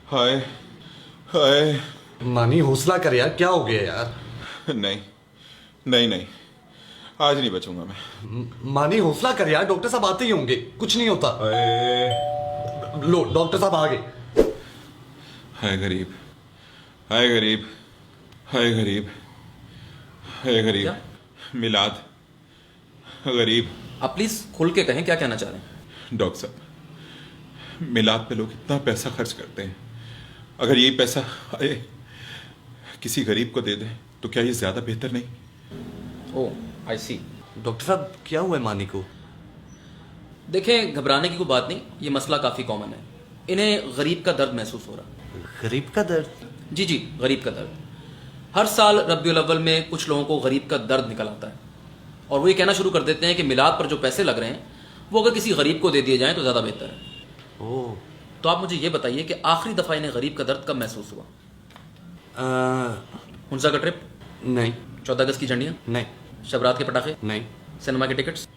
हाय हाय। मानी हौसला कर यार, क्या हो गया यार? नहीं नहीं नहीं, आज नहीं बचूंगा मैं। मानी हौसला कर यार, डॉक्टर साहब आते ही होंगे, कुछ नहीं होता। हाय लो डॉक्टर साहब आ गए। हाय गरीब, हाय गरीब, हाय गरीब, हाय गरीब। क्या? मिलाद गरीब। आप प्लीज खुल के कहें क्या कहना चाह रहे हैं। डॉक्टर साहब, मिलाद पे लोग इतना पैसा खर्च करते हैं, अगर यही पैसा आए किसी गरीब को दे दें तो क्या ये ज्यादा बेहतर नहीं? ओह आई सी। डॉक्टर साहब क्या हुआ है मानी को? देखें, घबराने की कोई बात नहीं, ये मसला काफ़ी कॉमन है। इन्हें गरीब का दर्द महसूस हो रहा गरीब का दर्द? है। जी जी, गरीब का दर्द। हर साल रब्बिउल अव्वल में कुछ लोगों को गरीब का दर्द निकल आता है और वो ये कहना शुरू कर देते हैं कि मिलाद पर जो पैसे लग रहे हैं वो अगर किसी गरीब को दे दिए जाएं तो ज़्यादा बेहतर है। ओह। तो आप मुझे ये बताइए कि आखिरी दफ़ा इन्हें गरीब का दर्द कब महसूस हुआ? हुंजा का ट्रिप? नहीं 14 अगस्त की झंडियाँ? नहीं शबरात के पटाखे? नहीं सिनेमा के टिकट्स?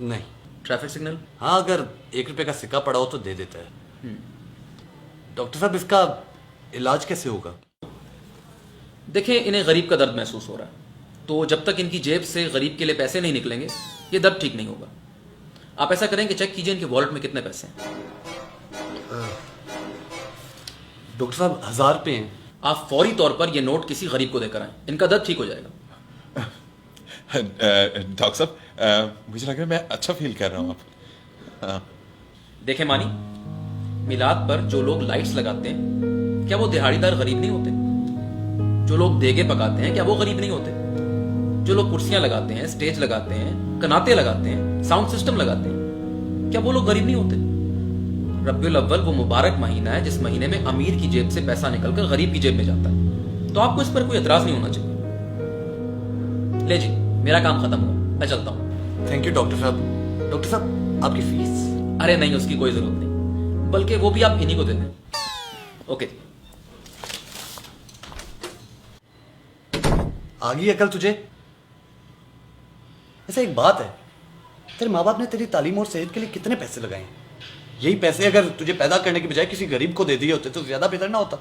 नहीं। Traffic signal? हाँ, अगर 1 रुपए का सिक्का पड़ा हो तो दे देता है। डॉक्टर साहब इसका इलाज कैसे होगा? देखें, इन्हें गरीब का दर्द महसूस हो रहा है, तो जब तक इनकी जेब से गरीब के लिए पैसे नहीं निकलेंगे ये दर्द ठीक नहीं होगा। आप ऐसा करें कि चेक कीजिए इनके वॉलेट में कितने पैसे हैं। डॉक्टर साहब 1000 रुपए हैं। आप फौरी तौर पर ये नोट किसी गरीब को देकर आए, इनका दर्द ठीक हो जाएगा। डॉक्टर साहब, मुझे लग रहा है मैं अच्छा फील कर रहा हूँ अब। हाँ। देखें मानी, मिलाद पर जो लोग लाइट्स लगाते हैं क्या वो दिहाड़ीदार गरीब नहीं होते? जो लोग देगे पकाते हैं क्या वो गरीब नहीं होते? जो लोग कुर्सियां लगाते हैं, स्टेज लगाते हैं, कनाते लगाते हैं, साउंड सिस्टम लगाते हैं, क्या वो लोग गरीब नहीं होते? रब्बिउल अव्वल वो मुबारक महीना है जिस महीने में अमीर की जेब से पैसा निकलकर गरीब की जेब में जाता है, तो आपको इस पर कोई एतराज नहीं होना चाहिए। ले जी, मेरा काम खत्म हुआ, मैं चलता हूँ। थैंक यू डॉक्टर साहब। डॉक्टर साहब आपकी फीस? अरे नहीं, उसकी कोई जरूरत नहीं, बल्कि वो भी आप इन्हीं को दे दें। ओके। आ गई अकल तुझे? ऐसा एक बात है, तेरे माँ बाप ने तेरी तालीम और सेहत के लिए कितने पैसे लगाए हैं? यही पैसे अगर तुझे पैदा करने के बजाय किसी गरीब को दे दिए होते तो ज्यादा बेहतर ना होता?